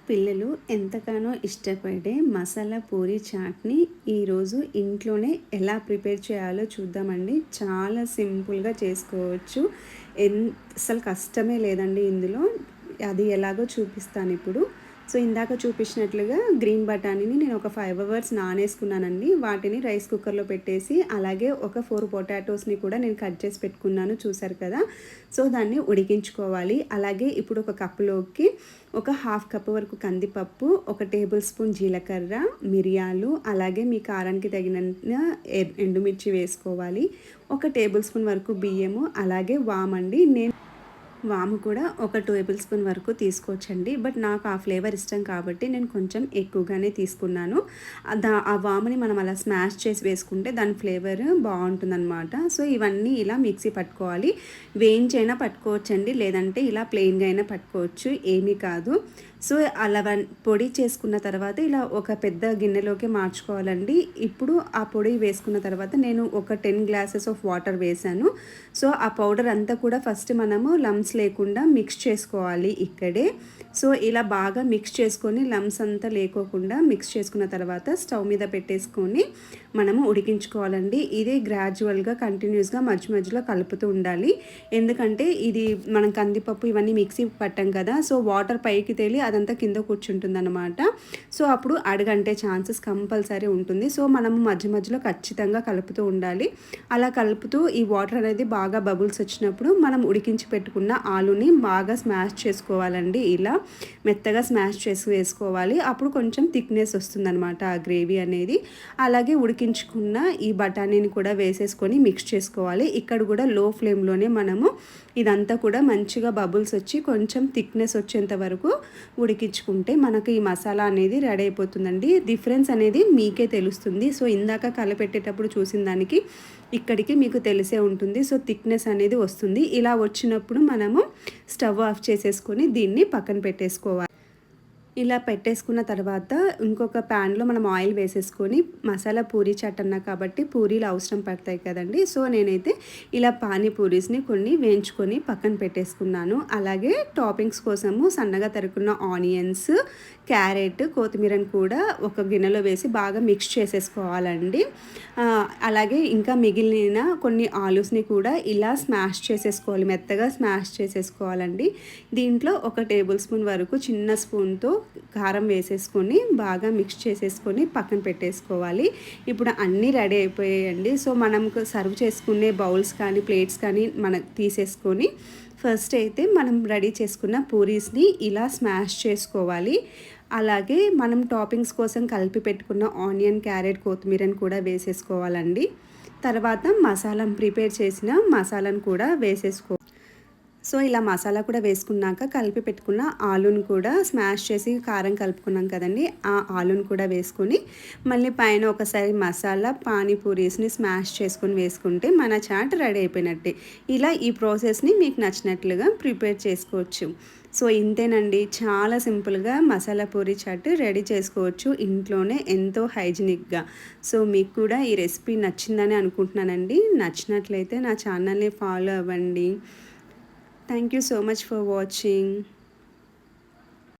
పిల్లలు ఎంతగానో ఇష్టపడే మసాలా పూరి చాట్ని ఈరోజు ఇంట్లోనే ఎలా ప్రిపేర్ చేయాలో చూద్దామండి. చాలా సింపుల్గా చేసుకోవచ్చు. ఎన్ అసలు కష్టమే లేదండి ఇందులో. అది ఎలాగో చూపిస్తాను ఇప్పుడు. సో ఇందాక చూపించినట్లుగా గ్రీన్ బఠానీని నేను ఒక 5 అవర్స్ నానేసుకున్నానండి. వాటిని రైస్ కుక్కర్లో పెట్టేసి అలాగే ఒక 4 పొటాటోస్ని కూడా నేను కట్ చేసి పెట్టుకున్నాను, చూసారు కదా. సో దాన్ని ఉడికించుకోవాలి. అలాగే ఇప్పుడు ఒక కప్పులోకి ఒక హాఫ్ కప్ వరకు కందిపప్పు, ఒక టేబుల్ స్పూన్ జీలకర్ర, మిరియాలు, అలాగే మీ కారానికి తగినంత ఎండుమిర్చి వేసుకోవాలి. ఒక టేబుల్ స్పూన్ వరకు బియ్యము, అలాగే వామండి. వాము కూడా ఒక టేబుల్ స్పూన్ వరకు తీసుకోవచ్చండి. బట్ నాకు ఆ ఫ్లేవర్ ఇష్టం కాబట్టి నేను కొంచెం ఎక్కువగానే తీసుకున్నాను. ఆ వాముని మనం అలా స్మాష్ చేసి వేసుకుంటే దాని ఫ్లేవర్ బాగుంటుందన్నమాట. సో ఇవన్నీ ఇలా మిక్సీ పట్టుకోవాలి. వేయించైనా పట్టుకోవచ్చండి, లేదంటే ఇలా ప్లెయిన్గా అయినా పట్టుకోవచ్చు, ఏమీ కాదు. సో అలా పొడి చేసుకున్న తర్వాత ఇలా ఒక పెద్ద గిన్నెలోకి మార్చుకోవాలండి. ఇప్పుడు ఆ పొడి వేసుకున్న తర్వాత నేను ఒక 10 గ్లాసెస్ ఆఫ్ వాటర్ వేసాను. సో ఆ పౌడర్ అంతా కూడా ఫస్ట్ మనము లమ్స్ లేకుండా మిక్స్ చేసుకోవాలి ఇక్కడే. సో ఇలా బాగా మిక్స్ చేసుకొని లమ్స్ అంతా లేకోకుండా మిక్స్ చేసుకున్న తర్వాత స్టవ్ మీద పెట్టేసుకొని మనము ఉడికించుకోవాలండి. ఇది గ్రాడ్యువల్గా కంటిన్యూస్గా మధ్య మధ్యలో కలుపుతూ ఉండాలి. ఎందుకంటే ఇది మనం కందిపప్పు ఇవన్నీ మిక్సీ పట్టాం కదా, సో వాటర్ పైకి తేలి అదంతా కింద కూర్చుంటుంది అనమాట. సో అప్పుడు అడుగంటే ఛాన్సెస్ కంపల్సరీ ఉంటుంది. సో మనము మధ్య మధ్యలో ఖచ్చితంగా కలుపుతూ ఉండాలి. అలా కలుపుతూ ఈ వాటర్ అనేది బాగా బబుల్స్ వచ్చినప్పుడు మనం ఉడికించి పెట్టుకున్న ఆలుని బాగా స్మాష్ చేసుకోవాలండి. ఇలా మెత్తగా స్మాష్ చేసి వేసుకోవాలి. అప్పుడు కొంచెం థిక్నెస్ వస్తుందన్నమాట ఆ గ్రేవీ అనేది. అలాగే ఉడికించుకున్న ఈ బఠానీని కూడా వేసేసుకొని మిక్స్ చేసుకోవాలి. ఇక్కడ కూడా లో ఫ్లేమ్లోనే మనము ఇదంతా కూడా మంచిగా బబుల్స్ వచ్చి కొంచెం థిక్నెస్ వచ్చేంత వరకు ఉడికించుకుంటే మనకు ఈ మసాలా అనేది రెడీ అయిపోతుందండి. డిఫరెన్స్ అనేది మీకే తెలుస్తుంది. సో ఇందాక కలపెట్టేటప్పుడు చూసిన దానికి ఇక్కడికి మీకు తెలిసే ఉంటుంది. సో థిక్నెస్ అనేది వస్తుంది. ఇలా వచ్చినప్పుడు మనము స్టవ్ ఆఫ్ చేసేసుకొని దీన్ని పక్కన పెట్టేసుకోవాలి. ఇలా పెట్టేసుకున్న తర్వాత ఇంకొక ప్యాన్లో మనం ఆయిల్ వేసేసుకొని మసాలా పూరి చాట్ అన్నా కాబట్టి పూరీలు అవసరం పడతాయి కదండి. సో నేనైతే ఇలా పానీపూరీస్ని కొన్ని వేయించుకొని పక్కన పెట్టేసుకున్నాను. అలాగే టాపింగ్స్ కోసము సన్నగా తరుక్కున్న ఆనియన్స్, క్యారెట్, కొత్తిమీరని కూడా ఒక గిన్నెలో వేసి బాగా మిక్స్ చేసేసుకోవాలండి. అలాగే ఇంకా మిగిలిన కొన్ని ఆలూస్ని కూడా ఇలా స్మాష్ చేసేసుకోవాలి, మెత్తగా స్మాష్ చేసేసుకోవాలండి. దీంట్లో ఒక టేబుల్ స్పూన్ వరకు చిన్న స్పూన్తో కారం వేసేసుకొని బాగా మిక్స్ చేసేసుకొని పక్కన పెట్టేసుకోవాలి. ఇప్పుడు అన్నీ రెడీ అయిపోయాయండి. సో మనం సర్వ్ చేసుకునే బౌల్స్ కానీ ప్లేట్స్ కానీ మనకు తీసేసుకొని ఫస్ట్ అయితే మనం రెడీ చేసుకున్న పూరీస్ని ఇలా స్మాష్ చేసుకోవాలి. అలాగే మనం టాపింగ్స్ కోసం కలిపి పెట్టుకున్న ఆనియన్, క్యారెట్, కొత్తిమీరని కూడా వేసేసుకోవాలండి. తర్వాత ప్రిపేర్ చేసిన మసాలాను కూడా వేసేసుకోవాలి. సో ఇలా మసాలా కూడా వేసుకున్నాక కలిపి పెట్టుకున్న ఆలూను కూడా స్మాష్ చేసి కారం కలుపుకున్నాం కదండి, ఆ ఆలూను కూడా వేసుకొని మళ్ళీ పైన ఒకసారి మసాలా పానీపూరీస్ని స్మాష్ చేసుకొని వేసుకుంటే మన చాట్ రెడీ అయిపోయినట్టే. ఇలా ఈ ప్రాసెస్ని మీకు నచ్చినట్లుగా ప్రిపేర్ చేసుకోవచ్చు. సో ఇంతేనండి, చాలా సింపుల్గా మసాలా పూరి చాట్ రెడీ చేసుకోవచ్చు ఇంట్లోనే, ఎంతో హైజీనిక్గా. సో మీకు కూడా ఈ రెసిపీ నచ్చిందని అనుకుంటున్నానండి. నచ్చినట్లయితే నా ఛానల్ని ఫాలో అవ్వండి. Thank you so much for watching.